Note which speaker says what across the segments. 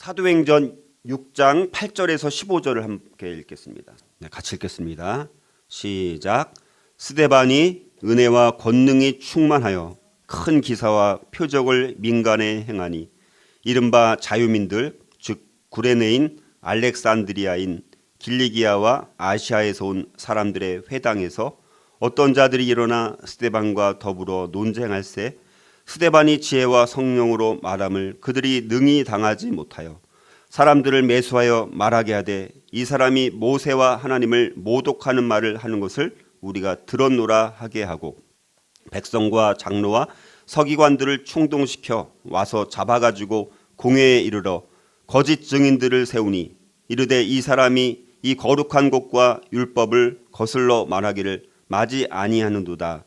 Speaker 1: 사도행전 6장 8절에서 15절을 함께 읽겠습니다. 네, 같이 읽겠습니다. 시작. 스데반이 은혜와 권능이 충만하여 큰 기사와 표적을 민간에 행하니 이른바 자유민들 즉 구레네인 알렉산드리아인 길리기아와 아시아에서 온 사람들의 회당에서 어떤 자들이 일어나 스데반과 더불어 논쟁할세 스데반이 지혜와 성령으로 말함을 그들이 능히 당하지 못하여 사람들을 매수하여 말하게 하되 이 사람이 모세와 하나님을 모독하는 말을 하는 것을 우리가 들었노라 하게 하고 백성과 장로와 서기관들을 충동시켜 와서 잡아가지고 공회에 이르러 거짓 증인들을 세우니 이르되 이 사람이 이 거룩한 곳과 율법을 거슬러 말하기를 마지 아니하는도다.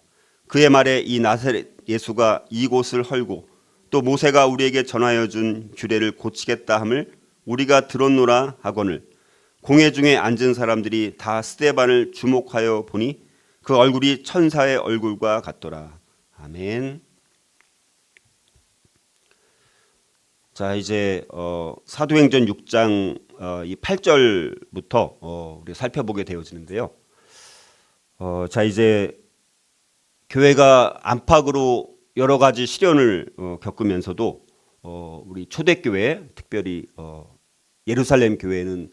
Speaker 1: 그의 말에 이 나사렛 예수가 이곳을 헐고 또 모세가 우리에게 전하여 준 규례를 고치겠다 함을 우리가 들었노라 하거늘 공회 중에 앉은 사람들이 다 스데반을 주목하여 보니 그 얼굴이 천사의 얼굴과 같더라. 아멘. 자, 이제 사도행전 6장 이 8절부터 우리 살펴보게 되어지는데요. 자, 이제 교회가 안팎으로 여러 가지 시련을 겪으면서도 우리 초대교회 특별히 예루살렘 교회는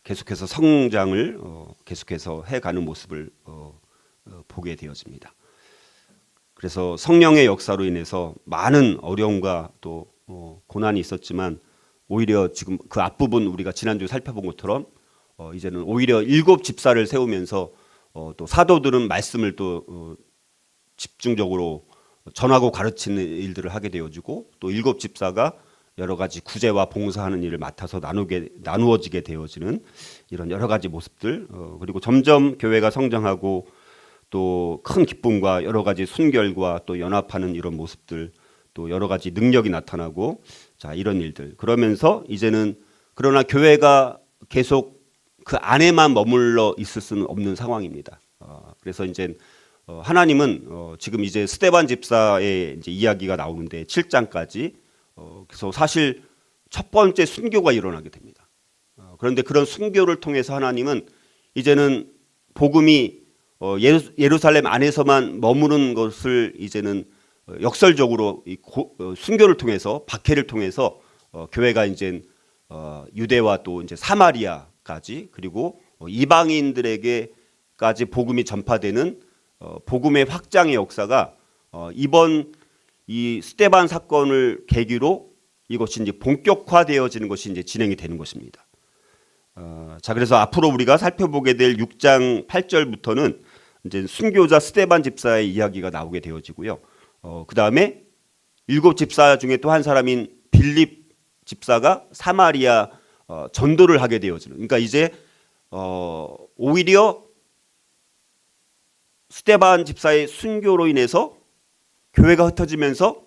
Speaker 1: 계속해서 성장을 계속해서 해가는 모습을 보게 되어집니다. 그래서 성령의 역사로 인해서 많은 어려움과 또 고난이 있었지만 오히려 지금 그 앞부분 우리가 지난주에 살펴본 것처럼 이제는 오히려 7 집사를 세우면서 또 사도들은 말씀을 또 집중적으로 전하고 가르치는 일들을 하게 되어지고 또 7 집사가 여러 가지 구제와 봉사하는 일을 맡아서 나누어지게 되어지는 이런 여러 가지 모습들 그리고 점점 교회가 성장하고 또 큰 기쁨과 여러 가지 순결과 또 연합하는 이런 모습들 또 여러 가지 능력이 나타나고 자 이런 일들 그러면서 이제는 그러나 교회가 계속 그 안에만 머물러 있을 수는 없는 상황입니다. 그래서 이제 하나님은 지금 이제 스데반 집사의 이제 이야기가 나오는데 7장까지 그래서 사실 첫 번째 순교가 일어나게 됩니다. 그런데 그런 순교를 통해서 하나님은 이제는 복음이 예루살렘 안에서만 머무는 것을 이제는 역설적으로 순교를 통해서 박해를 통해서 교회가 이제 유대와 또 이제 사마리아까지 그리고 이방인들에게까지 복음이 전파되는 복음의 확장의 역사가 이번 이 스데반 사건을 계기로 이것이 이제 본격화되어지는 것이 이제 진행이 되는 것입니다. 자 그래서 앞으로 우리가 살펴보게 될 6장 8절부터는 이제 순교자 스데반 집사의 이야기가 나오게 되어지고요. 그 다음에 7 집사 중에 또 한 사람인 빌립 집사가 사마리아 전도를 하게 되어지는. 그러니까 이제 오히려 스데반 집사의 순교로 인해서 교회가 흩어지면서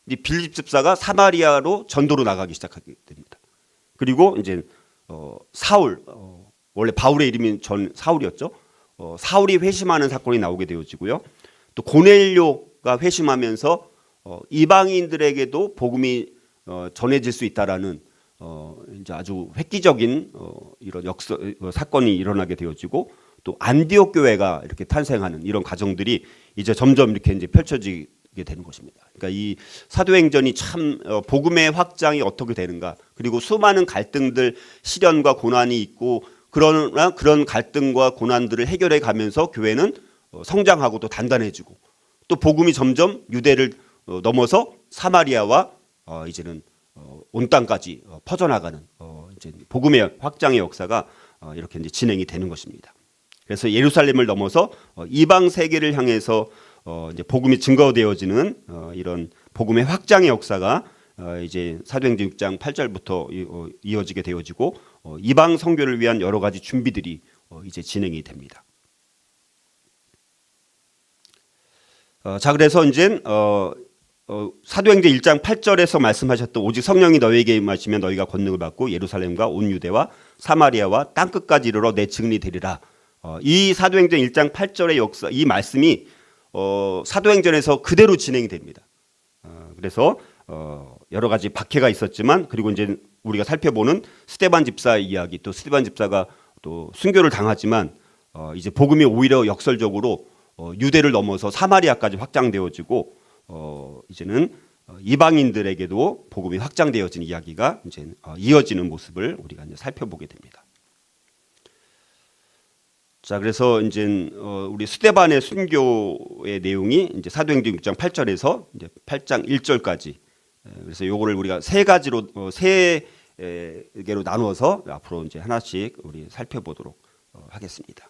Speaker 1: 이 빌립 집사가 사마리아로 전도로 나가기 시작하게 됩니다. 그리고 이제 사울 원래 바울의 이름이 전 사울이었죠. 사울이 회심하는 사건이 나오게 되어지고요. 또 고넬료가 회심하면서 이방인들에게도 복음이 전해질 수 있다라는 이제 아주 획기적인 이런 사건이 일어나게 되어지고 또 안디옥 교회가 이렇게 탄생하는 이런 과정들이 이제 점점 이렇게 이제 펼쳐지게 되는 것입니다. 그러니까 이 사도행전이 참 복음의 확장이 어떻게 되는가 그리고 수많은 갈등들 시련과 고난이 있고 그러나 그런 갈등과 고난들을 해결해 가면서 교회는 성장하고 또 단단해지고 또 복음이 점점 유대를 넘어서 사마리아와 이제는 온 땅까지 퍼져나가는 이제 복음의 확장의 역사가 이렇게 이제 진행이 되는 것입니다. 그래서 예루살렘을 넘어서 이방 세계를 향해서 이제 복음이 증거되어지는 이런 복음의 확장의 역사가 이제 사도행전 6장 8절부터 이어지게 되어지고 이방 선교를 위한 여러 가지 준비들이 이제 진행이 됩니다. 자 그래서 이제 사도행전 1장 8절에서 말씀하셨던 오직 성령이 너희에게 임하시면 너희가 권능을 받고 예루살렘과 온 유대와 사마리아와 땅끝까지 이르러 내 증인이 되리라. 이 사도행전 1장 8절의 역사 이 말씀이 사도행전에서 그대로 진행이 됩니다. 그래서 여러 가지 박해가 있었지만 그리고 이제 우리가 살펴보는 스데반 집사 이야기, 또 스데반 집사가 또 순교를 당하지만 이제 복음이 오히려 역설적으로 유대를 넘어서 사마리아까지 확장되어지고 이제는 이방인들에게도 복음이 확장되어지는 이야기가 이제 이어지는 모습을 우리가 이제 살펴보게 됩니다. 자, 그래서 이제 우리 스데반의 순교의 내용이 이제 사도행전 6장 8절에서 이제 8장 1절까지. 그래서 요거를 우리가 세 가지로 세 개로 나누어서 앞으로 이제 하나씩 우리 살펴보도록 하겠습니다.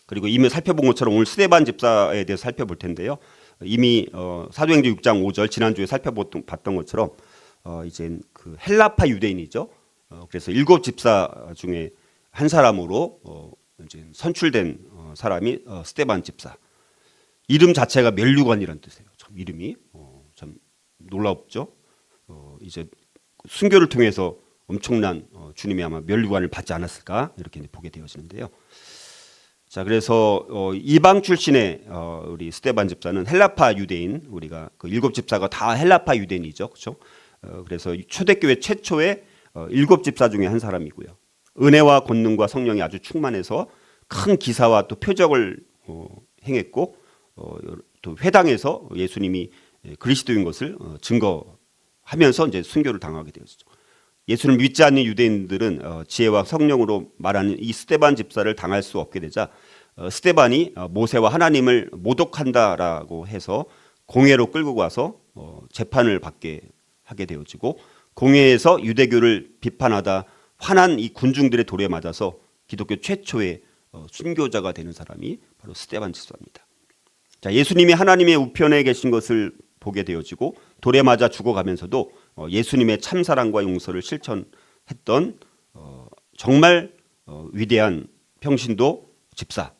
Speaker 1: 그리고 이미 살펴본 것처럼 오늘 스데반 집사에 대해서 살펴볼 텐데요. 이미 사도행전 6장 5절 지난주에 살펴봤던 것처럼 이제 그 헬라파 유대인이죠. 그래서 7 집사 중에 한 사람으로 이제 선출된 사람이 스데반 집사. 이름 자체가 멸류관이라는 뜻이에요. 참 이름이 참 놀랍죠. 이제 순교를 통해서 엄청난 주님이 아마 멸류관을 받지 않았을까 이렇게 보게 되어지는데요. 자, 그래서 이방 출신의 우리 스데반 집사는 헬라파 유대인, 우리가 그 7 집사가 다 헬라파 유대인이죠, 그렇죠? 그래서 초대교회 최초의 7 집사 중에 한 사람이고요. 은혜와 권능과 성령이 아주 충만해서 큰 기사와 또 표적을 행했고 또 회당에서 예수님이 그리스도인 것을 증거하면서 이제 순교를 당하게 되었죠. 예수를 믿지 않는 유대인들은 지혜와 성령으로 말하는 이 스데반 집사를 당할 수 없게 되자 스데반이 모세와 하나님을 모독한다라고 해서 공회로 끌고 가서 재판을 받게 하게 되어지고 공회에서 유대교를 비판하다 화난 이 군중들의 돌에 맞아서 기독교 최초의 순교자가 되는 사람이 바로 스데반 집사입니다. 자, 예수님이 하나님의 우편에 계신 것을 보게 되어지고 돌에 맞아 죽어가면서도 예수님의 참사랑과 용서를 실천했던 정말 위대한 평신도 집사,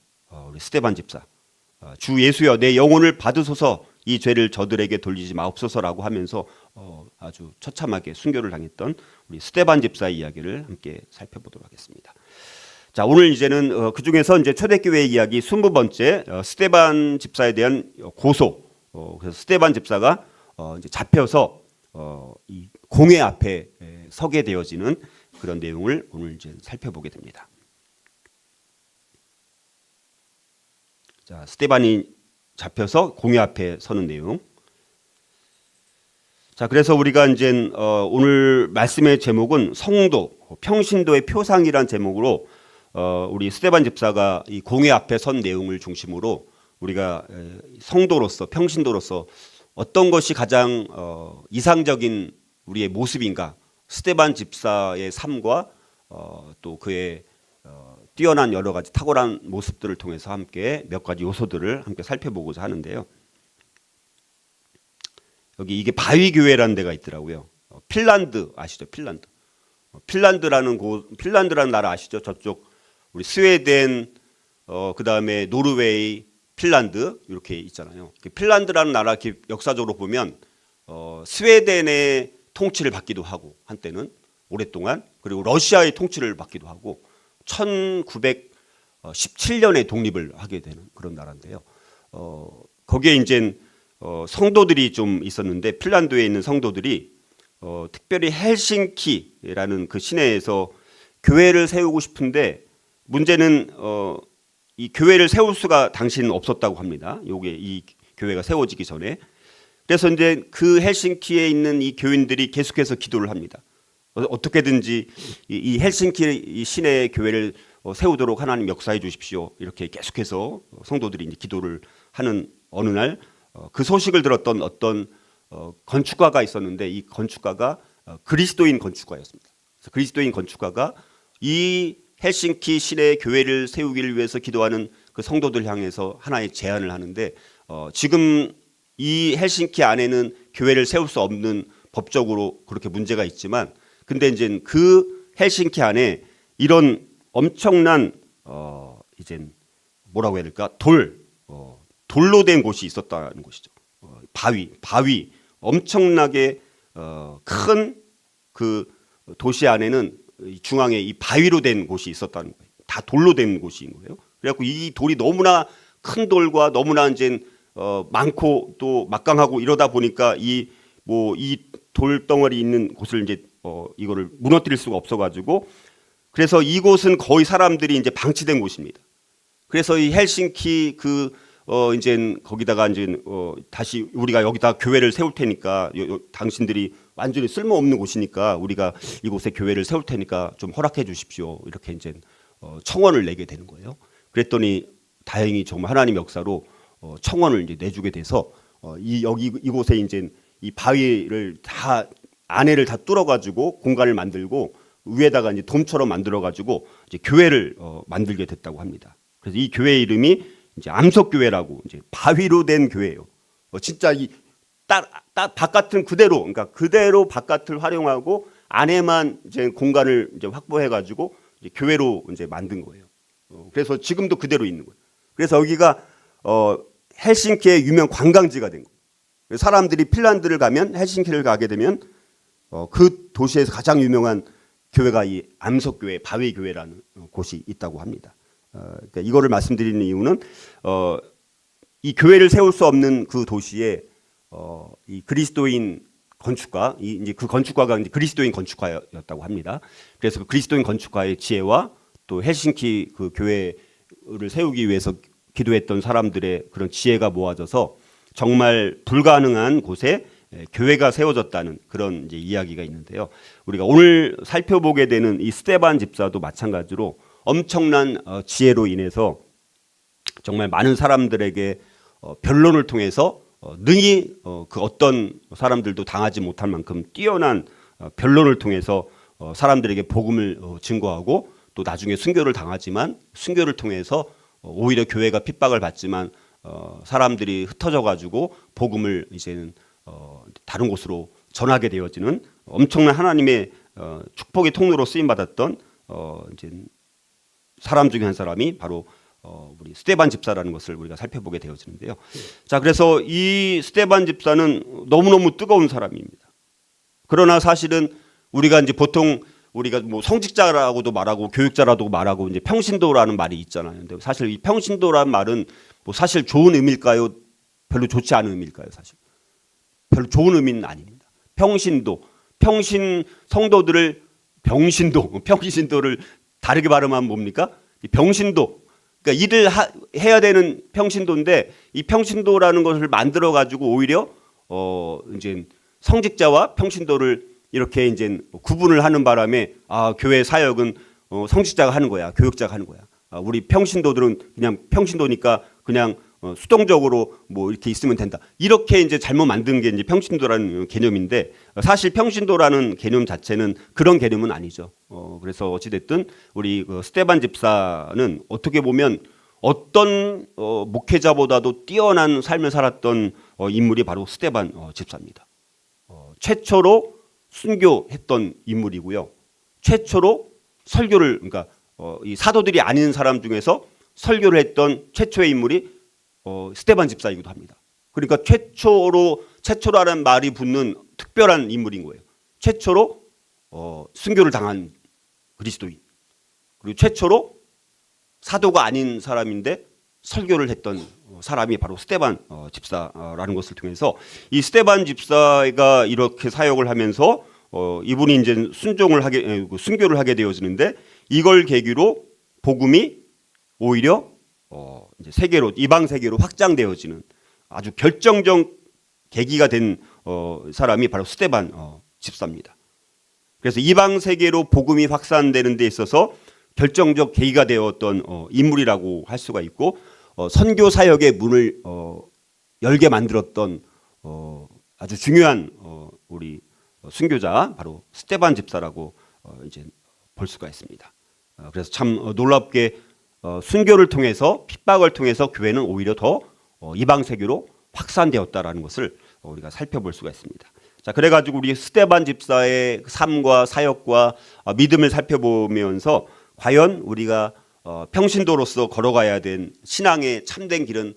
Speaker 1: 우리 스데반 집사. 주 예수여 내 영혼을 받으소서 이 죄를 저들에게 돌리지 마옵소서라고 하면서 아주 처참하게 순교를 당했던 우리 스데반 집사의 이야기를 함께 살펴보도록 하겠습니다. 자, 오늘 이제는 그 중에서 이제 초대교회 이야기 20번째 스데반 집사에 대한 고소. 그래서 스데반 집사가 이제 잡혀서 이 공회 앞에 서게 되어지는 그런 내용을 오늘 이제 살펴보게 됩니다. 자, 스데반이 잡혀서 공회 앞에 서는 내용. 자, 그래서 우리가 이제 오늘 말씀의 제목은 성도, 평신도의 표상이란 제목으로 우리 스데반 집사가 이 공회 앞에 선 내용을 중심으로 우리가 성도로서 평신도로서 어떤 것이 가장 이상적인 우리의 모습인가? 스데반 집사의 삶과 또 그의 뛰어난 여러 가지 탁월한 모습들을 통해서 함께 몇 가지 요소들을 함께 살펴보고자 하는데요. 여기 이게 바위교회라는 데가 있더라고요. 핀란드 아시죠? 핀란드라는 나라 아시죠? 저쪽 우리 스웨덴 그 다음에 노르웨이, 핀란드 이렇게 있잖아요. 핀란드라는 나라 역사적으로 보면 스웨덴의 통치를 받기도 하고 한때는 오랫동안 그리고 러시아의 통치를 받기도 하고 1917년에 독립을 하게 되는 그런 나라인데요. 거기에 이제 성도들이 좀 있었는데 핀란드에 있는 성도들이 특별히 헬싱키라는 그 시내에서 교회를 세우고 싶은데 문제는 이 교회를 세울 수가 당시는 없었다고 합니다. 요게 이 교회가 세워지기 전에. 그래서 이제 그 헬싱키에 있는 이 교인들이 계속해서 기도를 합니다. 어떻게든지 이 헬싱키 시내의 교회를 세우도록 하나님 역사해 주십시오. 이렇게 계속해서 성도들이 이제 기도를 하는 어느 날 그 소식을 들었던 어떤 건축가가 있었는데 이 건축가가 그리스도인 건축가였습니다. 그래서 그리스도인 건축가가 이 헬싱키 시내의 교회를 세우기를 위해서 기도하는 그 성도들 향해서 하나의 제안을 하는데 지금 이 헬싱키 안에는 교회를 세울 수 없는 법적으로 그렇게 문제가 있지만 근데 이제 그 헬싱키 안에 이런 엄청난 이제 뭐라고 해야 될까 돌로 된 곳이 있었다는 것이죠. 바위 엄청나게 큰 그 도시 안에는 중앙에 이 바위로 된 곳이 있었다는 거예요. 다 돌로 된 곳인 거예요. 그래갖고 이 돌이 너무나 큰 돌과 너무나 이제 많고 또 막강하고 이러다 보니까 이 돌덩어리 있는 곳을 이제 이거를 무너뜨릴 수가 없어가지고 그래서 이곳은 거의 사람들이 이제 방치된 곳입니다. 그래서 이 헬싱키 이제 거기다가 이제 다시 우리가 여기다 교회를 세울 테니까 당신들이 완전히 쓸모없는 곳이니까 우리가 이곳에 교회를 세울 테니까 좀 허락해 주십시오. 이렇게 이제 청원을 내게 되는 거예요. 그랬더니 다행히 정말 하나님 역사로 청원을 이제 내주게 돼서 이곳에 이제 이 바위를 다 안에를 다 뚫어가지고 공간을 만들고 위에다가 이제 돔처럼 만들어가지고 이제 교회를 만들게 됐다고 합니다. 그래서 이 교회 이름이 이제 암석교회라고 이제 바위로 된 교회예요. 진짜 이 바깥은 그대로, 그러니까 그대로 바깥을 활용하고 안에만 이제 공간을 이제 확보해가지고 이제 교회로 이제 만든 거예요. 그래서 지금도 그대로 있는 거예요. 그래서 여기가 헬싱키의 유명 관광지가 된 거예요. 사람들이 핀란드를 가면 헬싱키를 가게 되면 그 도시에서 가장 유명한 교회가 이 암석교회, 바위교회라는 곳이 있다고 합니다. 그러니까 이거를 말씀드리는 이유는 이 교회를 세울 수 없는 그 도시에 이 그리스도인 건축가, 이제 그 건축가가 이제 그리스도인 건축가였다고 합니다. 그래서 그 그리스도인 건축가의 지혜와 또 헬싱키 그 교회를 세우기 위해서 기도했던 사람들의 그런 지혜가 모아져서 정말 불가능한 곳에 교회가 세워졌다는 그런 이제 이야기가 있는데요. 우리가 오늘 살펴보게 되는 이 스데반 집사도 마찬가지로 엄청난 지혜로 인해서 정말 많은 사람들에게 변론을 통해서 능히 그 어떤 사람들도 당하지 못할 만큼 뛰어난 변론을 통해서 사람들에게 복음을 증거하고 또 나중에 순교를 당하지만 순교를 통해서 오히려 교회가 핍박을 받지만 사람들이 흩어져 가지고 복음을 이제는 다른 곳으로 전하게 되어지는 엄청난 하나님의 축복의 통로로 쓰임 받았던 이제 사람 중에 한 사람이 바로 우리 스데반 집사라는 것을 우리가 살펴보게 되어지는데요. 자, 그래서 이 스데반 집사는 너무너무 뜨거운 사람입니다. 그러나 사실은 우리가 이제 보통 우리가 뭐 성직자라고도 말하고 교육자라고 말하고 이제 평신도라는 말이 있잖아요. 근데 사실 이 평신도라는 말은 뭐 사실 좋은 의미일까요? 별로 좋지 않은 의미일까요? 사실 별로 좋은 의미는 아닙니다. 평신도, 평신 성도들을 평신도를 다르게 발음하면 뭡니까? 병신도. 그러니까 일을 해야 되는 평신도인데 이 평신도라는 것을 만들어 가지고 오히려 이제 성직자와 평신도를 이렇게 이제 구분을 하는 바람에 교회 사역은 성직자가 하는 거야, 교육자가 하는 거야. 우리 평신도들은 그냥 평신도니까 그냥 수동적으로 뭐 이렇게 있으면 된다. 이렇게 이제 잘못 만든 게 이제 평신도라는 개념인데 사실 평신도라는 개념 자체는 그런 개념은 아니죠. 그래서 어찌됐든 우리 스데반 집사는 어떻게 보면 어떤 목회자보다도 뛰어난 삶을 살았던 인물이 바로 스데반 집사입니다. 최초로 순교했던 인물이고요. 최초로 설교를 그러니까 이 사도들이 아닌 사람 중에서 설교를 했던 최초의 인물이 스데반 집사이기도 합니다. 그러니까 최초라는 말이 붙는 특별한 인물인 거예요. 최초로 순교를 당한 그리스도인, 그리고 최초로 사도가 아닌 사람인데 설교를 했던 사람이 바로 스데반 집사라는 것을 통해서 이 스데반 집사가 이렇게 사역을 하면서 이분이 이제 순교를 하게 되어지는데 이걸 계기로 복음이 오히려 이제 세계로 이방 세계로 확장되어지는 아주 결정적 계기가 된 사람이 바로 스데반 집사입니다. 그래서 이방 세계로 복음이 확산되는 데 있어서 결정적 계기가 되었던 인물이라고 할 수가 있고 선교 사역의 문을 열게 만들었던 아주 중요한 우리 순교자 바로 스데반 집사라고 이제 볼 수가 있습니다. 그래서 참 놀랍게 순교를 통해서 핍박을 통해서 교회는 오히려 더 이방 세계로 확산되었다라는 것을 우리가 살펴볼 수가 있습니다. 자, 그래가지고 우리 스데반 집사의 삶과 사역과 믿음을 살펴보면서 과연 우리가 평신도로서 걸어가야 된 신앙의 참된 길은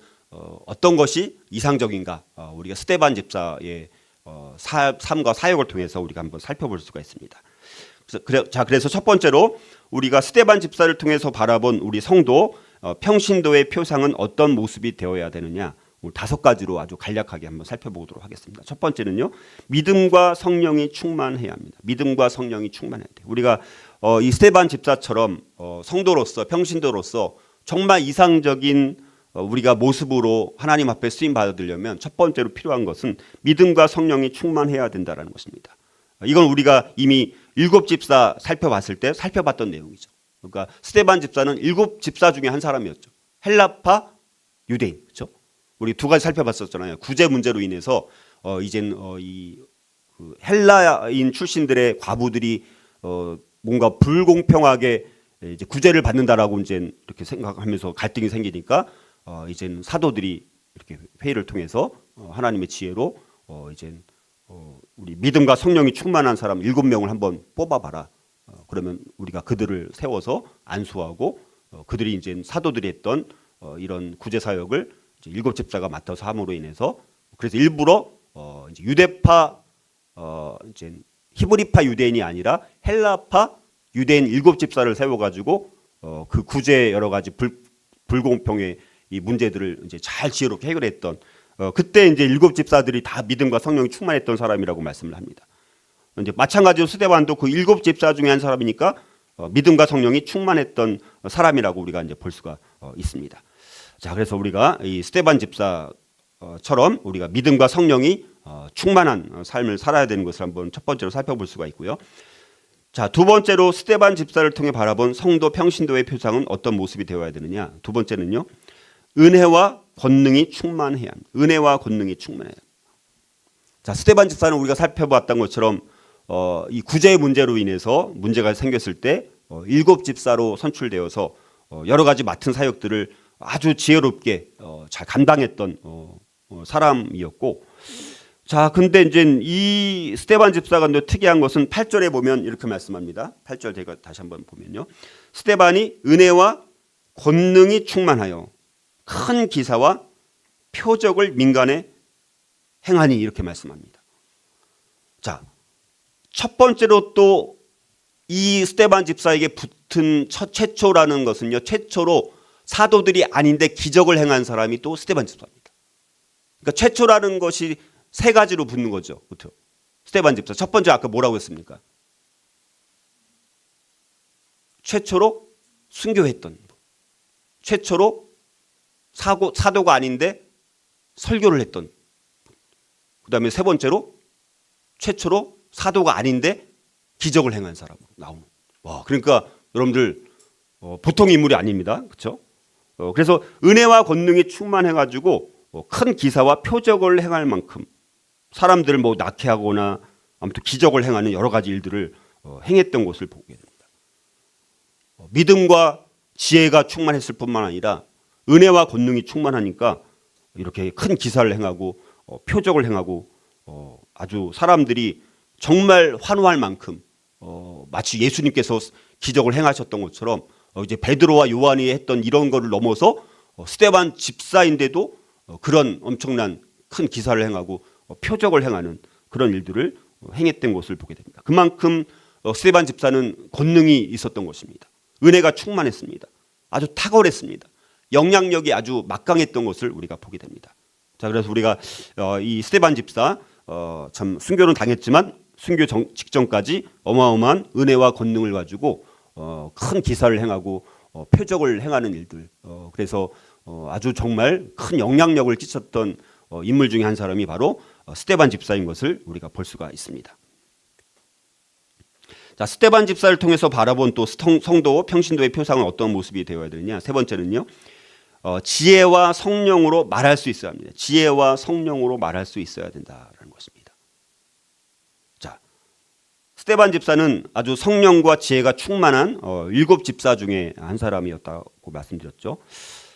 Speaker 1: 어떤 것이 이상적인가? 우리가 스데반 집사의 삶과 사역을 통해서 우리가 한번 살펴볼 수가 있습니다. 그래서 첫 번째로 우리가 스데반 집사를 통해서 바라본 우리 성도 평신도의 표상은 어떤 모습이 되어야 되느냐? 오늘 5가지로 아주 간략하게 한번 살펴보도록 하겠습니다. 첫 번째는요, 믿음과 성령이 충만해야 합니다. 믿음과 성령이 충만해야 돼요. 우리가 이 스데반 집사처럼 성도로서 평신도로서 정말 이상적인 우리가 모습으로 하나님 앞에 쓰임 받으려면 첫 번째로 필요한 것은 믿음과 성령이 충만해야 된다는 것입니다. 이건 우리가 이미 7집사 살펴봤을 때 살펴봤던 내용이죠. 그러니까 스데반 집사는 7집사 중에 한 사람이었죠. 헬라파 유대인, 그렇죠? 우리 2가지 살펴봤었잖아요. 구제 문제로 인해서 이젠 그 헬라인 출신들의 과부들이 뭔가 불공평하게 이제 구제를 받는다라고 이제 이렇게 생각하면서 갈등이 생기니까 이젠 사도들이 이렇게 회의를 통해서 하나님의 지혜로 이젠 우리 믿음과 성령이 충만한 사람 7명을 한번 뽑아봐라. 그러면 우리가 그들을 세워서 안수하고 그들이 이제 사도들이 했던 이런 구제 사역을 이제 7집사가 맡아서 함으로 인해서 그래서 일부러 이제 유대파 이제 히브리파 유대인이 아니라 헬라파 유대인 7집사를 세워가지고 그 구제 여러 가지 불공평의 이 문제들을 이제 잘 지혜롭게 해결했던 그때 이제 7집사들이 다 믿음과 성령이 충만했던 사람이라고 말씀을 합니다. 이제 마찬가지로 스데반도 그 7집사 중에 한 사람이니까 믿음과 성령이 충만했던 사람이라고 우리가 이제 볼 수가 있습니다. 자, 그래서 우리가 이 스데반 집사처럼 우리가 믿음과 성령이 충만한 삶을 살아야 되는 것을 한번 첫 번째로 살펴볼 수가 있고요. 자, 두 번째로 스데반 집사를 통해 바라본 성도 평신도의 표상은 어떤 모습이 되어야 되느냐? 두 번째는요, 은혜와 권능이 충만해야 합니다. 은혜와 권능이 충만해야 합니다. 자, 스데반 집사는 우리가 살펴봤던 것처럼 이 구제의 문제로 인해서 문제가 생겼을 때 7집사로 선출되어서 여러 가지 맡은 사역들을 아주 지혜롭게 잘 감당했던 사람이었고, 자, 근데 이제 이 스데반 집사가 특이한 것은 8절에 보면 이렇게 말씀합니다. 8절 제가 다시 한번 보면요, 스데반이 은혜와 권능이 충만하여 큰 기사와 표적을 민간에 행하니 이렇게 말씀합니다. 자, 첫 번째로 또 이 스데반 집사에게 붙은 최초라는 것은요, 최초로 사도들이 아닌데 기적을 행한 사람이 또 스데반 집사입니다. 그러니까 최초라는 것이 3가지로 붙는 거죠. 그렇죠? 스데반 집사. 첫 번째 아까 뭐라고 했습니까? 최초로 순교했던 분. 최초로 사도가 아닌데 설교를 했던 분. 그 다음에 3번째로 최초로 사도가 아닌데 기적을 행한 사람으로 나오는. 와, 그러니까 여러분들 보통 인물이 아닙니다. 그렇죠? 그래서 은혜와 권능이 충만해가지고 큰 기사와 표적을 행할 만큼 사람들을 뭐 낙해하거나 아무튼 기적을 행하는 여러 가지 일들을 행했던 것을 보게 됩니다. 믿음과 지혜가 충만했을 뿐만 아니라 은혜와 권능이 충만하니까 이렇게 큰 기사를 행하고 표적을 행하고 아주 사람들이 정말 환호할 만큼 마치 예수님께서 기적을 행하셨던 것처럼 이제 베드로와 요한이 했던 이런 거를 넘어서 스데반 집사인데도 그런 엄청난 큰 기사를 행하고 표적을 행하는 그런 일들을 행했던 것을 보게 됩니다. 그만큼 스데반 집사는 권능이 있었던 것입니다. 은혜가 충만했습니다. 아주 탁월했습니다. 영향력이 아주 막강했던 것을 우리가 보게 됩니다. 자, 그래서 우리가 이 스데반 집사 참 순교는 당했지만 순교 직전까지 어마어마한 은혜와 권능을 가지고 큰 기사를 행하고 표적을 행하는 일들, 그래서 아주 정말 큰 영향력을 끼쳤던 인물 중에 한 사람이 바로 스데반 집사인 것을 우리가 볼 수가 있습니다. 자, 스데반 집사를 통해서 바라본 또 성도 평신도의 표상은 어떤 모습이 되어야 되느냐? 3번째는요, 지혜와 성령으로 말할 수 있어야 합니다. 지혜와 성령으로 말할 수 있어야 된다는 것입니다. 자, 스데반 집사는 아주 성령과 지혜가 충만한 7집사 중에 한 사람이었다고 말씀드렸죠.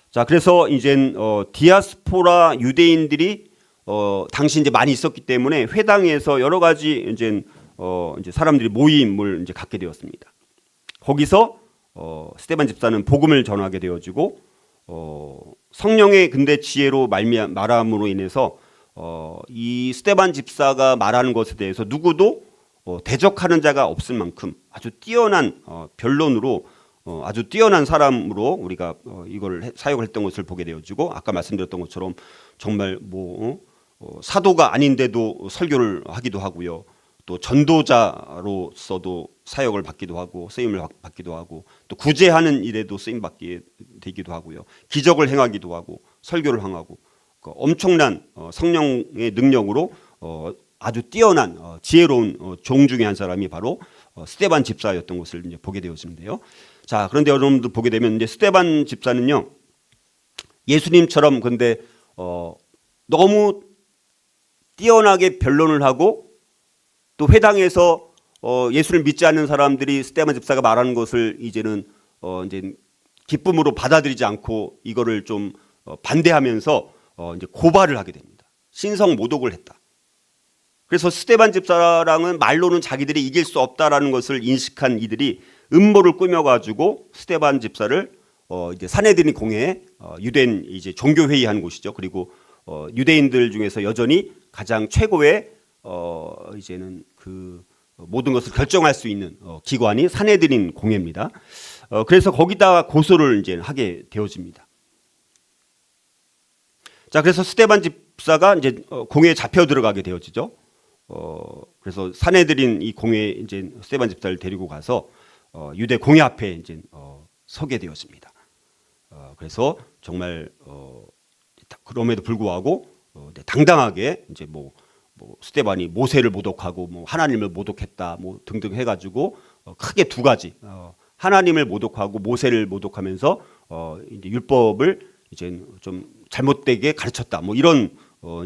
Speaker 1: 자, 그래서 이제 디아스포라 유대인들이 당시 이제 많이 있었기 때문에 회당에서 여러 가지 이제 사람들이 모임을 이제 갖게 되었습니다. 거기서 스데반 집사는 복음을 전하게 되어지고 성령의 근데 지혜로 말함으로 인해서 이 스데반 집사가 말하는 것에 대해서 누구도 대적하는 자가 없을 만큼 아주 뛰어난 변론으로 이 스데반 집사가 말하는 것에 대해서 누구도 대적하는 자가 없을 만큼 아주 뛰어난 변론으로 이 스데반 집사가 말하는 것에 대해서 누구도 대적하는 자가 없을 만큼 아주 뛰어난 변론으로 이 스데반 집사가 말하는 것에 대해서 누구도 아주 뛰어난 사람으로 우리가 이걸 사역을 했던 것을 보게 되어지고, 아까 말씀드렸던 것처럼 정말 사도가 아닌데도 설교를 하기도 하고요. 또 전도자로서도 사역을 받기도 하고 쓰임을 받기도 하고, 또 구제하는 일에도 쓰임 받게 되기도 하고요. 기적을 행하기도 하고 설교를 행하고, 엄청난 성령의 능력으로 아주 뛰어난 지혜로운 종 중에 한 사람이 바로 스데반 집사였던 것을 이제 보게 되어지는데요. 자, 그런데 여러분들 보게 되면 이제 스데반 집사는요, 예수님처럼 근데 너무 뛰어나게 변론을 하고, 또 회당에서 예수를 믿지 않는 사람들이 스데반 집사가 말하는 것을 이제는 이제 기쁨으로 받아들이지 않고 이거를 좀 반대하면서 이제 고발을 하게 됩니다. 신성 모독을 했다. 그래서 스데반 집사랑은 말로는 자기들이 이길 수 없다라는 것을 인식한 이들이 음모를 꾸며가지고 스데반 집사를 이제 사내들이 공회에 유대인 이제 종교 회의하는 곳이죠. 그리고 유대인들 중에서 여전히 가장 최고의 이제는 그 모든 것을 결정할 수 있는 기관이 사내들인 공회입니다. 그래서 거기다가 고소를 이제 하게 되어집니다. 자, 그래서 스데반 집사가 이제 공회에 잡혀 들어가게 되어지죠. 그래서 사내들인 이 공회에 이제 스데반 집사를 데리고 가서 유대 공회 앞에 이제 서게 되었습니다. 그래서 정말 그럼에도 불구하고 당당하게 이제 뭐 스데반이 모세를 모독하고 뭐 하나님을 모독했다 뭐 등등 해가지고 크게 두 가지, 하나님을 모독하고 모세를 모독하면서 이제 율법을 이제 좀 잘못되게 가르쳤다 뭐 이런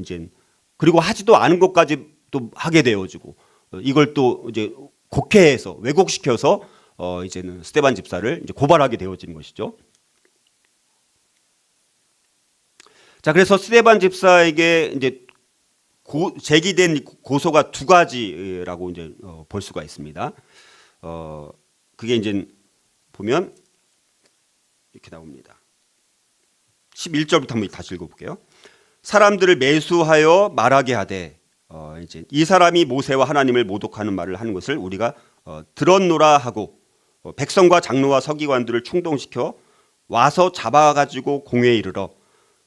Speaker 1: 이제, 그리고 하지도 않은 것까지 또 하게 되어지고, 이걸 또 이제 곡해해서 왜곡시켜서 이제는 스데반 집사를 이제 고발하게 되어지는 것이죠. 자, 그래서 스데반 집사에게 이제 제기된 고소가 두 가지라고 이제 볼 수가 있습니다. 그게 이제 보면 이렇게 나옵니다. 11절부터 한번 다시 읽어볼게요. 사람들을 매수하여 말하게 하되, 이제 이 사람이 모세와 하나님을 모독하는 말을 하는 것을 우리가 들었노라 하고, 백성과 장로와 서기관들을 충동시켜 와서 잡아가지고 공회에 이르러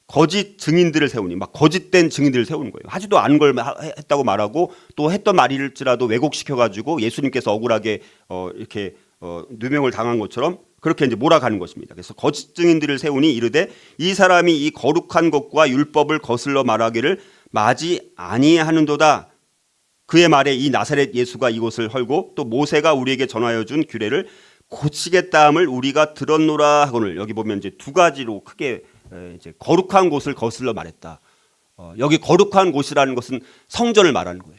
Speaker 1: 거짓 증인들을 세우니, 막 거짓된 증인들을 세우는 거예요. 하지도 않은 걸 했다고 말하고, 또 했던 말일지라도 왜곡시켜가지고 예수님께서 억울하게 이렇게 누명을 당한 것처럼 그렇게 이제 몰아가는 것입니다. 그래서 거짓 증인들을 세우니 이르되 이 사람이 이 거룩한 것과 율법을 거슬러 말하기를 마지 아니하는도다. 그의 말에 이 나사렛 예수가 이곳을 헐고 또 모세가 우리에게 전하여 준 규례를 고치겠다 함을 우리가 들었노라 하거늘. 여기 보면 이제 두 가지로 크게 이제 거룩한 곳을 거슬러 말했다. 여기 거룩한 곳이라는 것은 성전을 말하는 거예요.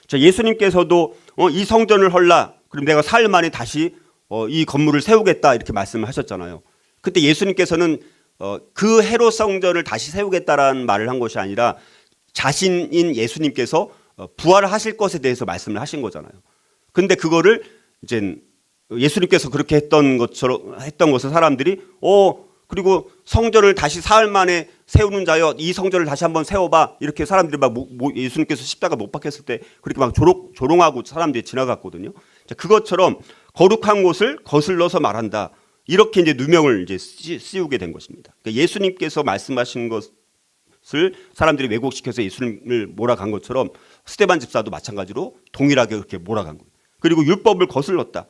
Speaker 1: 자, 예수님께서도 이 성전을 헐라. 그럼 내가 사흘 만에 다시 이 건물을 세우겠다 이렇게 말씀을 하셨잖아요. 그때 예수님께서는 그 헤롯 성전을 다시 세우겠다라는 말을 한 것이 아니라 자신인 예수님께서 부활하실 것에 대해서 말씀을 하신 거잖아요. 근데 그거를 이제 예수님께서 그렇게 했던 것을 사람들이 그리고 성전을 다시 사흘 만에 세우는 자여 이 성전을 다시 한번 세워봐 이렇게 사람들이 막 예수님께서 십자가 못 박혔을 때 그렇게 막 조롱하고 사람들이 지나갔거든요. 자, 그것처럼 거룩한 곳을 거슬러서 말한다 이렇게 이제 누명을 이제 씌우게 된 것입니다. 그러니까 예수님께서 말씀하신 것을 사람들이 왜곡시켜서 예수님을 몰아간 것처럼 스데반 집사도 마찬가지로 동일하게 그렇게 몰아간 거예요. 그리고 율법을 거슬렀다.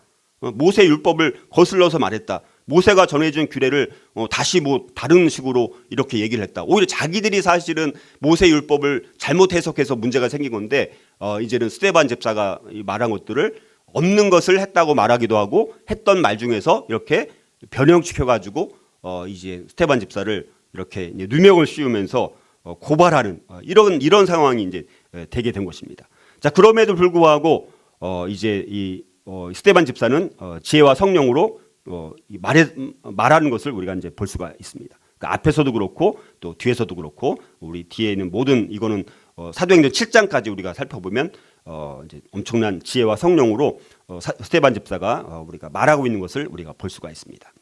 Speaker 1: 모세 율법을 거슬러서 말했다. 모세가 전해준 규례를 다시 뭐 다른 식으로 이렇게 얘기를 했다. 오히려 자기들이 사실은 모세 율법을 잘못 해석해서 문제가 생긴 건데 이제는 스데반 집사가 말한 것들을 없는 것을 했다고 말하기도 하고 했던 말 중에서 이렇게 변형시켜가지고 이제 스데반 집사를 이렇게 누명을 씌우면서 고발하는 이런 상황이 이제 되게 된 것입니다. 자, 그럼에도 불구하고 이제 이 스데반 집사는 지혜와 성령으로 말하는 것을 우리가 이제 볼 수가 있습니다. 그러니까 앞에서도 그렇고 또 뒤에서도 그렇고 우리 뒤에 있는 모든 이거는 사도행전 7장까지 우리가 살펴보면 이제 엄청난 지혜와 성령으로 스데반 집사가 우리가 말하고 있는 것을 우리가 볼 수가 있습니다.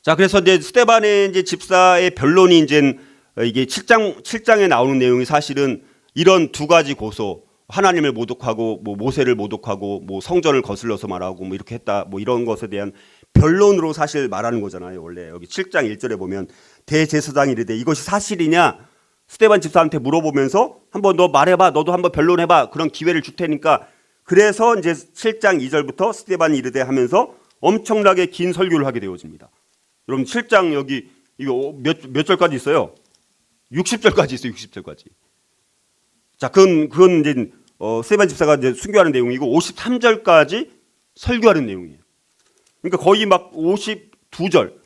Speaker 1: 자, 그래서 이제 스데반의 이제 집사의 변론이 이제 이게 7장에 나오는 내용이 사실은 이런 두 가지 고소, 하나님을 모독하고 뭐 모세를 모독하고 뭐 성전을 거슬러서 말하고 뭐 이렇게 했다 뭐 이런 것에 대한 변론으로 사실 말하는 거잖아요. 원래 여기 7장 1절에 보면 대제사장이 이르되 이것이 사실이냐 스데반 집사한테 물어보면서 한번 너 말해봐, 너도 한번 변론해봐, 그런 기회를 줄 테니까. 그래서 이제 7장 2절부터 스데반이 이르되 하면서 엄청나게 긴 설교를 하게 되어집니다. 여러분 7장 여기 이거 몇 절까지 있어요? 60절까지 있어요. 60절까지. 자, 그건 이제 스데반 집사가 이제 순교하는 내용이고 53절까지 설교하는 내용이에요. 그러니까 거의 막 52절에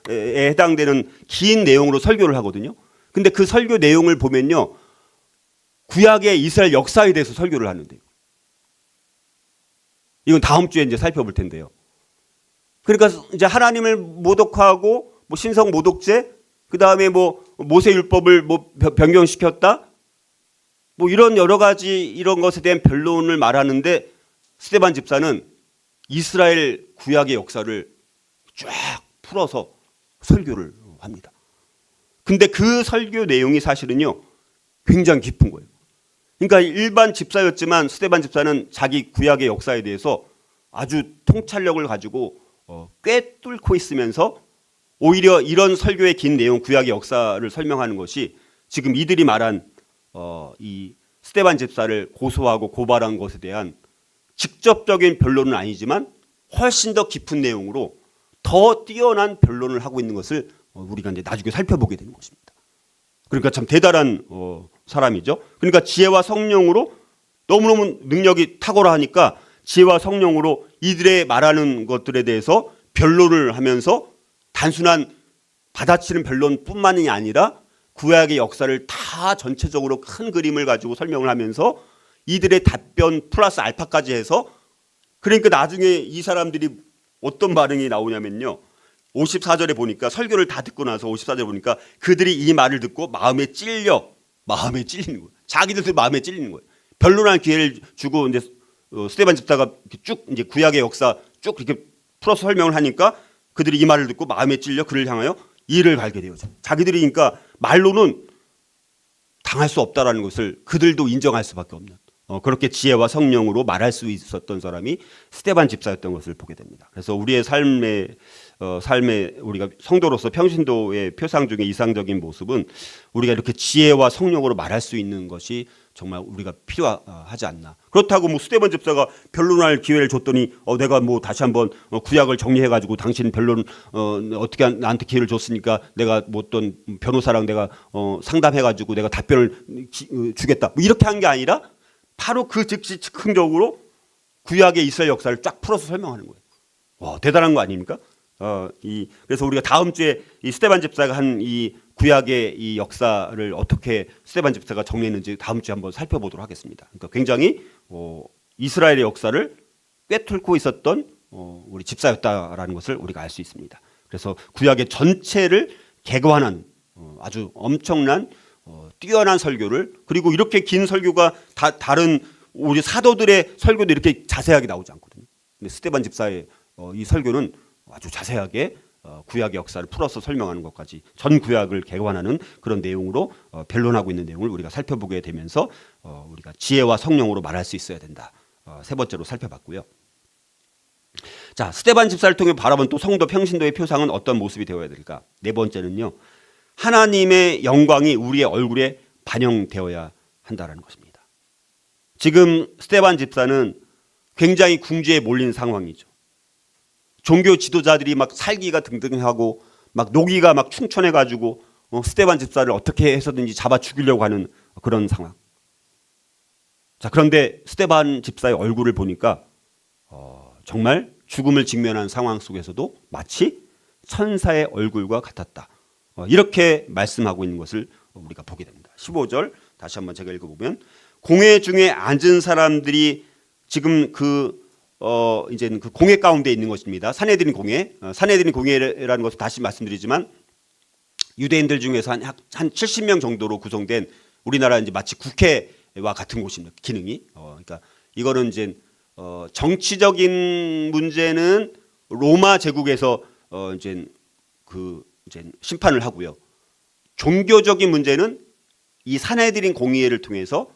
Speaker 1: 해당되는 긴 내용으로 설교를 하거든요. 근데 그 설교 내용을 보면요, 구약의 이스라엘 역사에 대해서 설교를 하는데요. 이건 다음 주에 이제 살펴볼 텐데요. 그러니까 이제 하나님을 모독하고 뭐 신성 모독죄, 그 다음에 뭐 모세 율법을 뭐 변경시켰다, 뭐 이런 여러 가지 이런 것에 대한 변론을 말하는데 스데반 집사는 이스라엘 구약의 역사를 쫙 풀어서 설교를 합니다. 근데 그 설교 내용이 사실은요 굉장히 깊은 거예요. 그러니까 일반 집사였지만 스데반 집사는 자기 구약의 역사에 대해서 아주 통찰력을 가지고 꿰뚫고 있으면서 오히려 이런 설교의 긴 내용, 구약의 역사를 설명하는 것이 지금 이들이 말한 이 스데반 집사를 고소하고 고발한 것에 대한 직접적인 변론은 아니지만 훨씬 더 깊은 내용으로 더 뛰어난 변론을 하고 있는 것을 우리가 이제 나중에 살펴보게 되는 것입니다. 그러니까 참 대단한 사람이죠. 그러니까 지혜와 성령으로 너무너무 능력이 탁월하니까 지혜와 성령으로 이들의 말하는 것들에 대해서 변론을 하면서 단순한 받아치는 변론뿐만이 아니라 구약의 역사를 다 전체적으로 큰 그림을 가지고 설명을 하면서 이들의 답변 플러스 알파까지 해서, 그러니까 나중에 이 사람들이 어떤 반응이 나오냐면요, 54절에 보니까 설교를 다 듣고 나서 54절에 보니까 그들이 이 말을 듣고 마음에 찔리는 거예요. 자기들도 마음에 찔리는 거예요. 변론할 기회를 주고 이제 스데반 집사가 쭉 이제 구약의 역사 쭉 이렇게 풀어서 설명을 하니까 그들이 이 말을 듣고 마음에 찔려 그를 향하여 이를 갈게 되어져. 자기들이 그러니까 말로는 당할 수 없다라는 것을 그들도 인정할 수밖에 없는 그렇게 지혜와 성령으로 말할 수 있었던 사람이 스데반 집사였던 것을 보게 됩니다. 그래서 우리의 삶에 우리가 성도로서 평신도의 표상 중에 이상적인 모습은 우리가 이렇게 지혜와 성령으로 말할 수 있는 것이 정말 우리가 필요하지 않나. 그렇다고 뭐 스데반 집사가 변론할 기회를 줬더니 내가 뭐 다시 한번 구약을 정리해가지고 당신 변론 어떻게 나한테 기회를 줬으니까 내가 뭐 어떤 변호사랑 내가 상담해가지고 내가 답변을 주겠다. 뭐 이렇게 한 게 아니라 바로 그 즉시 즉흥적으로 구약의 이스라엘 역사를 쫙 풀어서 설명하는 거예요. 와, 대단한 거 아닙니까? 그래서 우리가 다음 주에 이 스데반 집사가 한 이 구약의 이 역사를 어떻게 스데반 집사가 정리했는지 다음 주에 한번 살펴보도록 하겠습니다. 그러니까 굉장히 이스라엘의 역사를 꿰뚫고 있었던 우리 집사였다라는 것을 우리가 알 수 있습니다. 그래서 구약의 전체를 개관한 아주 엄청난 뛰어난 설교를, 그리고 이렇게 긴 설교가 다른 우리 사도들의 설교도 이렇게 자세하게 나오지 않거든요. 근데 스데반 집사의 이 설교는 아주 자세하게 구약의 역사를 풀어서 설명하는 것까지 전 구약을 개관하는 그런 내용으로 변론하고 있는 내용을 우리가 살펴보게 되면서 우리가 지혜와 성령으로 말할 수 있어야 된다. 세 번째로 살펴봤고요. 자, 스데반 집사를 통해 바라본 또 성도 평신도의 표상은 어떤 모습이 되어야 될까? 네 번째는요, 하나님의 영광이 우리의 얼굴에 반영되어야 한다는 것입니다. 지금 스데반 집사는 굉장히 궁지에 몰린 상황이죠. 종교 지도자들이 막 살기가 등등하고 막 노기가 막 충천해가지고 스데반 집사를 어떻게 해서든지 잡아 죽이려고 하는 그런 상황. 자, 그런데 스데반 집사의 얼굴을 보니까 정말 죽음을 직면한 상황 속에서도 마치 천사의 얼굴과 같았다. 이렇게 말씀하고 있는 것을 우리가 보게 됩니다. 15절 다시 한번 제가 읽어보면, 공회 중에 앉은 사람들이 지금 이제 그 공회 가운데 있는 것입니다. 산헤드린 공회. 산헤드린 공회라는 것을 다시 말씀드리지만 유대인들 중에서 한 70명 정도로 구성된, 우리나라 이제 마치 국회와 같은 곳입니다. 기능이. 그러니까 이거는 이제 정치적인 문제는 로마 제국에서 이제 심판을 하고요. 종교적인 문제는 이 사내들인 공의회를 통해서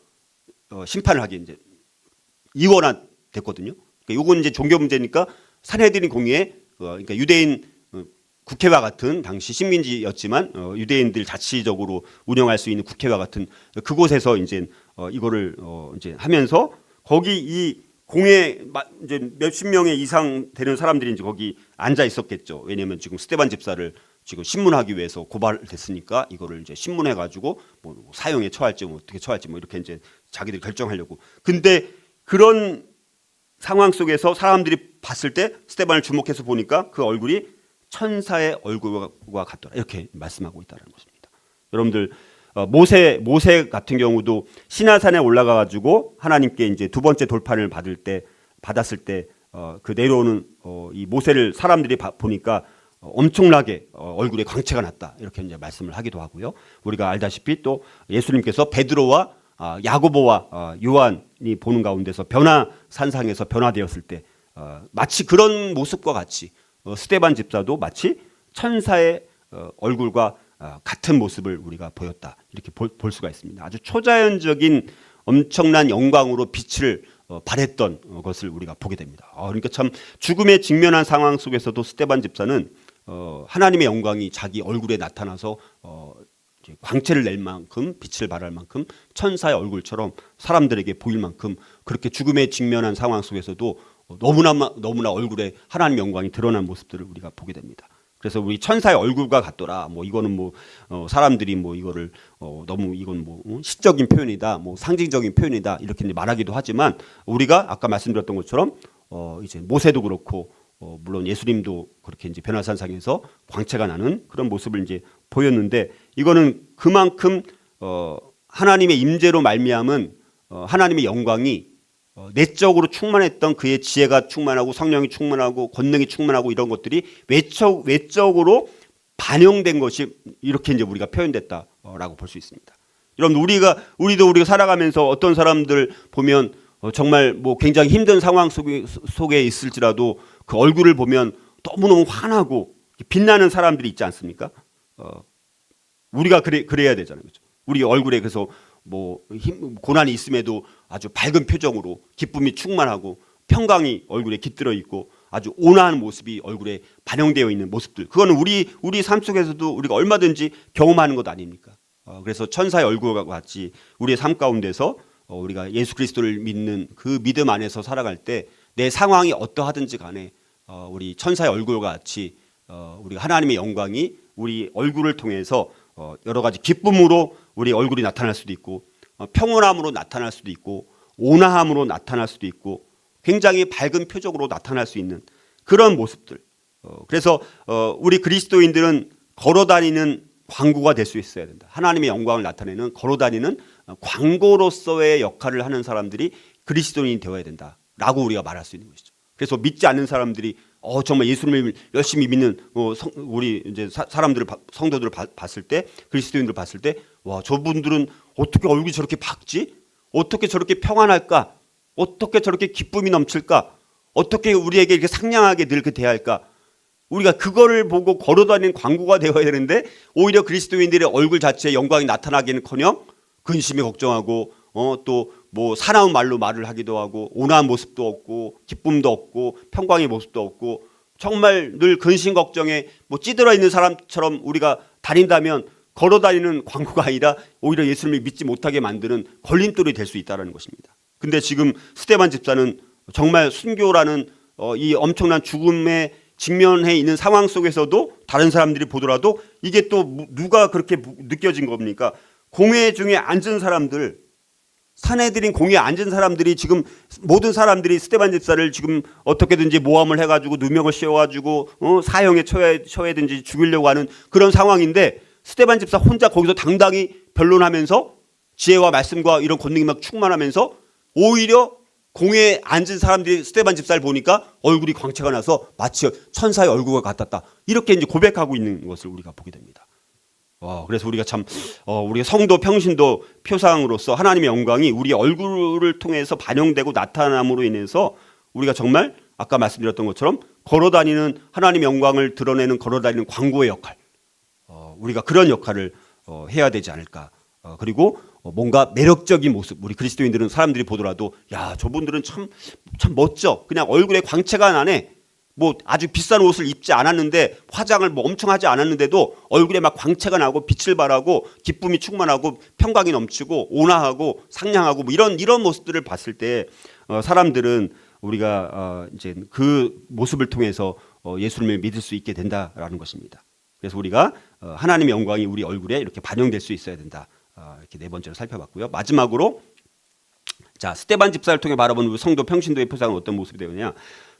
Speaker 1: 심판을 하게 이제 이원화됐거든요. 그러니까 이건 이제 종교 문제니까 사내들인 공의회, 그러니까 유대인 국회와 같은 당시 식민지였지만 유대인들 자치적으로 운영할 수 있는 국회와 같은 그곳에서 이제 이거를 이제 하면서 거기 이 공회 이제 몇십 명의 이상 되는 사람들이 이제 거기 앉아 있었겠죠. 왜냐하면 지금 스데반 집사를 지금 신문하기 위해서 고발됐으니까 이거를 이제 신문해 가지고 뭐 사형에 처할지 뭐 어떻게 처할지 뭐 이렇게 이제 자기들이 결정하려고. 근데 그런 상황 속에서 사람들이 봤을 때 스데반을 주목해서 보니까 그 얼굴이 천사의 얼굴과 같더라 이렇게 말씀하고 있다는 것입니다. 여러분들 모세 같은 경우도 시나산에 올라가 가지고 하나님께 이제 두 번째 돌판을 받았을 때 그 내려오는 이 모세를 사람들이 보니까 엄청나게 얼굴에 광채가 났다 이렇게 이제 말씀을 하기도 하고요. 우리가 알다시피 또 예수님께서 베드로와 야고보와 요한이 보는 가운데서 변화산상에서 변화되었을 때 마치 그런 모습과 같이 스데반 집사도 마치 천사의 얼굴과 같은 모습을 우리가 보였다 이렇게 볼 수가 있습니다. 아주 초자연적인 엄청난 영광으로 빛을 발했던 것을 우리가 보게 됩니다. 그러니까 참 죽음에 직면한 상황 속에서도 스데반 집사는 하나님의 영광이 자기 얼굴에 나타나서 광채를 낼 만큼 빛을 발할 만큼 천사의 얼굴처럼 사람들에게 보일 만큼 그렇게 죽음에 직면한 상황 속에서도 너무나 얼굴에 하나님 영광이 드러난 모습들을 우리가 보게 됩니다. 그래서 우리 천사의 얼굴과 같더라. 뭐 이거는 뭐 사람들이 뭐 이거를 너무 이건 뭐 시적인 표현이다, 뭐 상징적인 표현이다 이렇게 말하기도 하지만 우리가 아까 말씀드렸던 것처럼 이제 모세도 그렇고 물론 예수님도 그렇게 이제 변화산상에서 광채가 나는 그런 모습을 이제 보였는데 이거는 그만큼 하나님의 임재로 말미암은 하나님의 영광이 내적으로 충만했던 그의 지혜가 충만하고 성령이 충만하고 권능이 충만하고 이런 것들이 외적으로 반영된 것이 이렇게 이제 우리가 표현됐다라고 볼 수 있습니다. 여러분 우리가 살아가면서 어떤 사람들 보면 정말 뭐 굉장히 힘든 상황 속에 있을지라도 그 얼굴을 보면 너무너무 환하고 빛나는 사람들이 있지 않습니까? 우리가 그래야 되잖아요. 그렇죠? 우리 얼굴에 그래서 뭐 고난이 있음에도 아주 밝은 표정으로 기쁨이 충만하고 평강이 얼굴에 깃들어 있고 아주 온화한 모습이 얼굴에 반영되어 있는 모습들. 그거는 우리 삶 속에서도 우리가 얼마든지 경험하는 것 아닙니까? 그래서 천사의 얼굴과 같이 우리의 삶 가운데서 우리가 예수 그리스도를 믿는 그 믿음 안에서 살아갈 때 내 상황이 어떠하든지 간에 우리 천사의 얼굴과 같이 우리가 하나님의 영광이 우리 얼굴을 통해서 여러 가지 기쁨으로 우리 얼굴이 나타날 수도 있고 평온함으로 나타날 수도 있고 온화함으로 나타날 수도 있고 굉장히 밝은 표정으로 나타날 수 있는 그런 모습들. 그래서 우리 그리스도인들은 걸어다니는 광고가 될 수 있어야 된다. 하나님의 영광을 나타내는 걸어다니는 광고로서의 역할을 하는 사람들이 그리스도인이 되어야 된다라고 우리가 말할 수 있는 것이죠. 그래서 믿지 않는 사람들이 정말 예수님을 열심히 믿는 우리 이제 사람들을 성도들을 봤을 때 그리스도인들을 봤을 때 와 저분들은 어떻게 얼굴이 저렇게 밝지? 어떻게 저렇게 평안할까? 어떻게 저렇게 기쁨이 넘칠까? 어떻게 우리에게 이렇게 상냥하게 늘 대할까? 우리가 그거를 보고 걸어다니는 광고가 되어야 되는데 오히려 그리스도인들의 얼굴 자체에 영광이 나타나기는커녕 근심이 걱정하고 또 뭐 사나운 말로 말을 하기도 하고 온화한 모습도 없고 기쁨도 없고 평강의 모습도 없고 정말 늘 근심 걱정에 뭐 찌들어 있는 사람처럼 우리가 다닌다면 걸어다니는 광고가 아니라 오히려 예수님을 믿지 못하게 만드는 걸림돌이 될 수 있다는 것입니다. 근데 지금 스데반 집사는 정말 순교라는 이 엄청난 죽음에 직면해 있는 상황 속에서도 다른 사람들이 보더라도 이게 또 누가 그렇게 느껴진 겁니까? 공회 중에 앉은 사람들, 사내들인 공회에 앉은 사람들이 지금 모든 사람들이 스데반 집사를 지금 어떻게든지 모함을 해가지고 누명을 씌워가지고 사형에 처해든지 죽이려고 하는 그런 상황인데 스데반 집사 혼자 거기서 당당히 변론하면서 지혜와 말씀과 이런 권능이 막 충만하면서 오히려 공회에 앉은 사람들이 스데반 집사를 보니까 얼굴이 광채가 나서 마치 천사의 얼굴과 같았다. 이렇게 이제 고백하고 있는 것을 우리가 보게 됩니다. 그래서 우리가 참 우리가 성도 평신도 표상으로서 하나님의 영광이 우리 얼굴을 통해서 반영되고 나타남으로 인해서 우리가 정말 아까 말씀드렸던 것처럼 걸어다니는 하나님의 영광을 드러내는 걸어다니는 광고의 역할, 우리가 그런 역할을 해야 되지 않을까 그리고 뭔가 매력적인 모습, 우리 그리스도인들은 사람들이 보더라도 야, 저분들은 참 멋져. 그냥 얼굴에 광채가 나네. 뭐 아주 비싼 옷을 입지 않았는데, 화장을 뭐 엄청 하지 않았는데도 얼굴에 막 광채가 나고 빛을 발하고 기쁨이 충만하고 평강이 넘치고 온화하고 상냥하고 뭐 이런 모습들을 봤을 때 사람들은 우리가 이제 그 모습을 통해서 예수님을 믿을 수 있게 된다라는 것입니다. 그래서 우리가 하나님의 영광이 우리 얼굴에 이렇게 반영될 수 있어야 된다. 이렇게 네 번째로 살펴봤고요. 마지막으로 자, 스데반 집사를 통해 바라보는 우리 성도 평신도의 표상은 어떤 모습이 되느냐?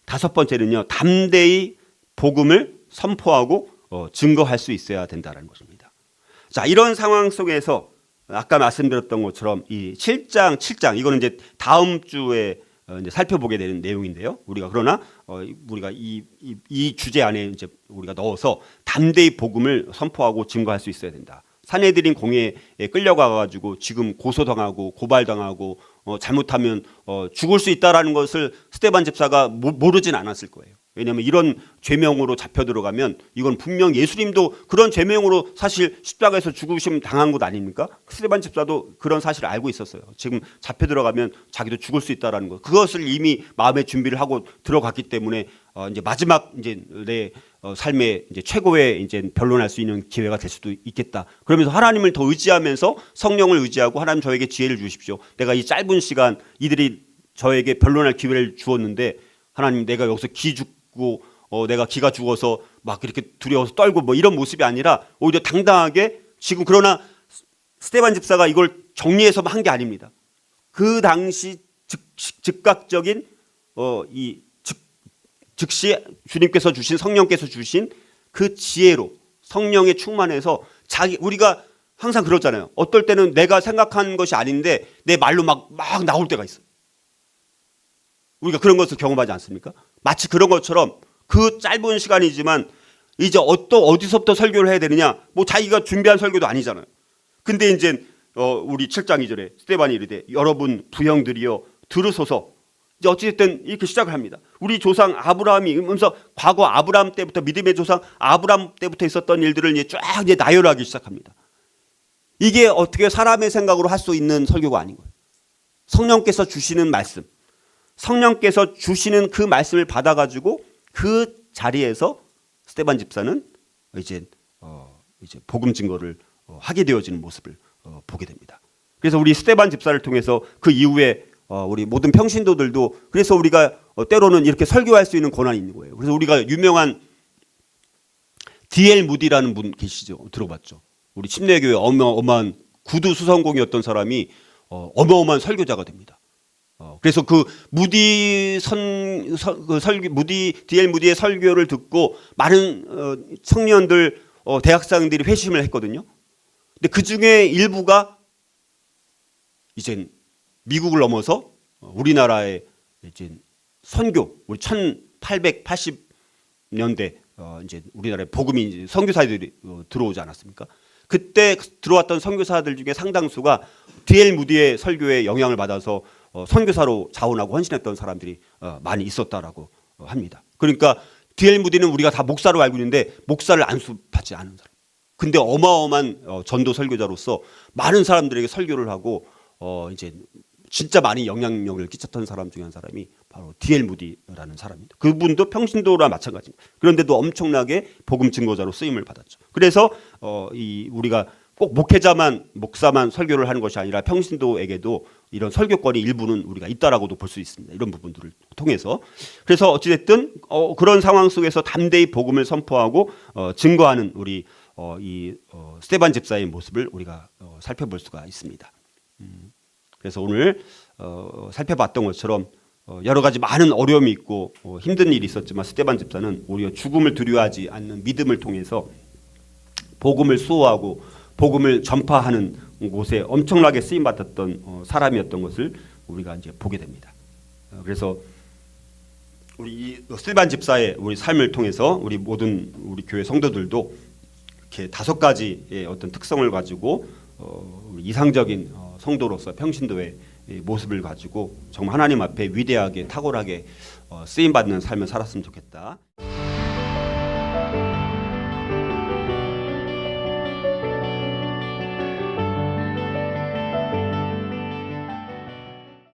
Speaker 1: 다섯 번째는요, 담대히 복음을 선포하고 증거할 수 있어야 된다는 것입니다. 자, 이런 상황 속에서 아까 말씀드렸던 것처럼 이 7장 이거는 이제 다음 주에 이제 살펴보게 되는 내용인데요. 우리가 이 주제 안에 이제 우리가 넣어서 담대히 복음을 선포하고 증거할 수 있어야 된다. 사내들인 공회에 끌려가 가지고 지금 고소당하고 고발당하고 잘못하면 죽을 수 있다라는 것을 스데반 집사가 모르진 않았을 거예요. 왜냐하면 이런 죄명으로 잡혀 들어가면 이건 분명 예수님도 그런 죄명으로 사실 십자가에서 죽으심 당한 것 아닙니까? 스데반 집사도 그런 사실을 알고 있었어요. 지금 잡혀 들어가면 자기도 죽을 수 있다라는 것, 그것을 이미 마음의 준비를 하고 들어갔기 때문에 이제 마지막 이제 내 삶의 이제 최고의 이제 변론할 수 있는 기회가 될 수도 있겠다. 그러면서 하나님을 더 의지하면서 성령을 의지하고 하나님 저에게 지혜를 주십시오. 내가 이 짧은 시간 이들이 저에게 변론할 기회를 주었는데 하나님 내가 여기서 내가 기가 죽어서 막 이렇게 두려워서 떨고 뭐 이런 모습이 아니라 오히려 당당하게 지금 그러나 스데반 집사가 이걸 정리해서 한 게 아닙니다. 그 당시 즉각적인 즉시 주님께서 주신 성령께서 주신 그 지혜로 성령에 충만해서 우리가 항상 그렇잖아요. 어떨 때는 내가 생각한 것이 아닌데 내 말로 막 나올 때가 있어요. 우리가 그런 것을 경험하지 않습니까? 마치 그런 것처럼 그 짧은 시간이지만 이제 어디서부터 설교를 해야 되느냐, 뭐 자기가 준비한 설교도 아니잖아요. 근데 이제 우리 7장 2절에 스데반이 이르되 여러분 부형들이여 들으소서. 이제 어찌됐든 이렇게 시작을 합니다. 우리 조상 아브라함이 그러면서 과거 아브라함 때부터 믿음의 조상 아브라함 때부터 있었던 일들을 이제 쫙 이제 나열하기 시작합니다. 이게 어떻게 사람의 생각으로 할 수 있는 설교가 아닌 거예요. 성령께서 주시는 말씀, 성령께서 주시는 그 말씀을 받아가지고 그 자리에서 스데반 집사는 이제 복음 증거를 하게 되어지는 모습을 보게 됩니다. 그래서 우리 스데반 집사를 통해서 그 이후에 우리 모든 평신도들도 그래서 우리가 때로는 이렇게 설교할 수 있는 권한이 있는 거예요. 그래서 우리가 유명한 D.L. 무디라는 분 계시죠? 들어봤죠? 우리 침례교회 어마어마한 구두 수성공이었던 사람이 어마어마한 설교자가 됩니다. 그래서 그 D.L. 무디의 설교를 듣고 많은 청년들, 대학생들이 회심을 했거든요. 근데 그 중에 일부가 이제 미국을 넘어서 우리나라의 이제 선교, 우리 1880년대 이제 우리나라에 복음이 이제 선교사들이 들어오지 않았습니까? 그때 들어왔던 선교사들 중에 상당수가 D.L. 무디의 설교에 영향을 받아서 선교사로 자원하고 헌신했던 사람들이 많이 있었다라고 합니다. 그러니까 D.L. 무디는 우리가 다 목사로 알고 있는데 목사를 안수받지 않은 사람. 근데 어마어마한 전도 설교자로서 많은 사람들에게 설교를 하고 이제 진짜 많이 영향력을 끼쳤던 사람 중에 한 사람이 바로 D.L. 무디라는 사람입니다. 그분도 평신도랑 마찬가지입니다. 그런데도 엄청나게 복음 증거자로 쓰임을 받았죠. 그래서 우리가 꼭 목사만 설교를 하는 것이 아니라 평신도에게도 이런 설교권이 일부는 우리가 있다라고도 볼 수 있습니다. 이런 부분들을 통해서. 그래서 어찌됐든 그런 상황 속에서 담대히 복음을 선포하고 증거하는 우리 스데반 집사의 모습을 우리가 살펴볼 수가 있습니다. 그래서 오늘 살펴봤던 것처럼 여러 가지 많은 어려움이 있고 힘든 일이 있었지만 스데반 집사는 오히려 죽음을 두려워하지 않는 믿음을 통해서 복음을 수호하고 복음을 전파하는 곳에 엄청나게 쓰임받았던 사람이었던 것을 우리가 이제 보게 됩니다. 그래서 우리 스데반 집사의 우리 삶을 통해서 우리 교회 성도들도 이렇게 5가지의 어떤 특성을 가지고 이상적인 성도로서 평신도의 모습을 가지고 정말 하나님 앞에 위대하게 탁월하게 쓰임 받는 삶을 살았으면 좋겠다.